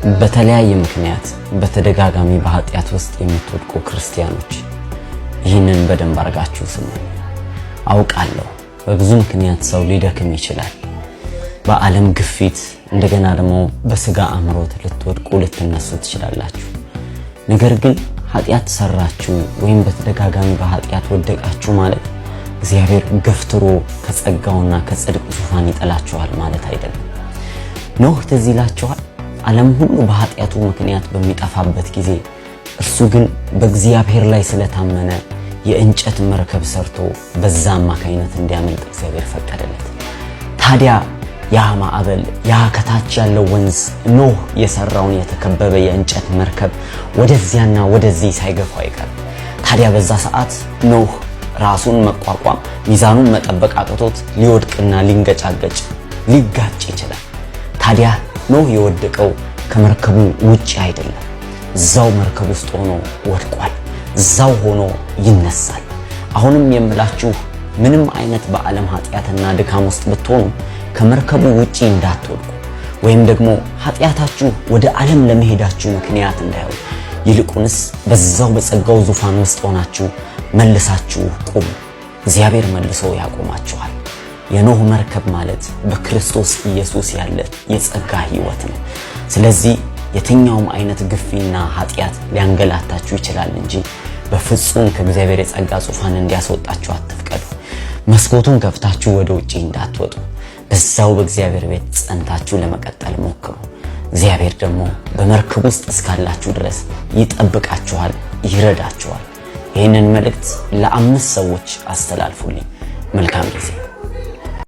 በተለያየ ምክንያት በተደጋጋሚ በኃጢአት ውስጥ የምትወድቁ ክርስቲያኖች ይህንን በደንብ አርጋችሁ ስሙ። አውቃለሁ በብዙ ምክንያት ሰው ሊደክም ይችላል። በዓለም ግፊት እንደገና ደግሞ በስጋ አምሮት ልትወድቁ ልትነሱ ትችላላችሁ። ነገር ግን ኃጢአት ሰራችሁ ወይም በተደጋጋሚ በኃጢአት ወደቃችሁ ማለት እግዚአብሔር ገፍትሮ ከጸጋውና ከጽድቅ ዙፋን ይጠላችኋል ማለት አይደለም። ኖህ ትዝ ይላችኋል? ዓለም ሁሉ በኃጢአቱ ምክንያት በሚጠፋበት ጊዜ እርሱ ግን በእግዚአብሔር ላይ ስለታመነ የእንጨት መርከብ ሰርቶ በዛ አማካይነት እንዲያመልጥ እግዚአብሔር ፈቀደለት። ታዲያ ያ ማዕበል ያ ከታች ያለው ወንዝ ኖህ የሰራውን የተከበበ የእንጨት መርከብ ወደዚያና ወደዚህ ሳይገፋ አይቀርም። ታዲያ በዛ ሰዓት ኖህ ራሱን መቋቋም ሚዛኑን መጠበቅ አቅቶት ሊወድቅና ሊንገጫገጭ ሊጋጭ ይችላል። ታዲያ ኖህ የወደቀው ከመርከቡ ውጪ አይደለም፣ እዛው መርከብ ውስጥ ሆኖ ወድቋል። እዛው ሆኖ ይነሳል። አሁንም የምላችሁ ምንም አይነት በዓለም ኃጢአትና ድካም ውስጥ ብትሆኑ ከመርከቡ ውጪ እንዳትወድቁ ወይም ደግሞ ኃጢአታችሁ ወደ ዓለም ለመሄዳችሁ ምክንያት እንዳይሆን ይልቁንስ በዛው በጸጋው ዙፋን ውስጥ ሆናችሁ መልሳችሁ ቁሙ። እግዚአብሔር መልሶ ያቆማችኋል። የኖህ መርከብ ማለት በክርስቶስ ኢየሱስ ያለ የጸጋ ሕይወት ነው። ስለዚህ የትኛውም አይነት ግፊና ኃጢአት ሊያንገላታችሁ ይችላል እንጂ በፍጹም ከእግዚአብሔር የጸጋ ዙፋን እንዲያስወጣችሁ አትፍቀዱ። መስኮቱን ከፍታችሁ ወደ ውጪ እንዳትወጡ፣ በዛው በእግዚአብሔር ቤት ጸንታችሁ ለመቀጠል ሞክሩ። እግዚአብሔር ደግሞ በመርከብ ውስጥ እስካላችሁ ድረስ ይጠብቃችኋል፣ ይረዳችኋል። ይህንን መልእክት ለ5 ሰዎች አስተላልፉልኝ። መልካም ጊዜ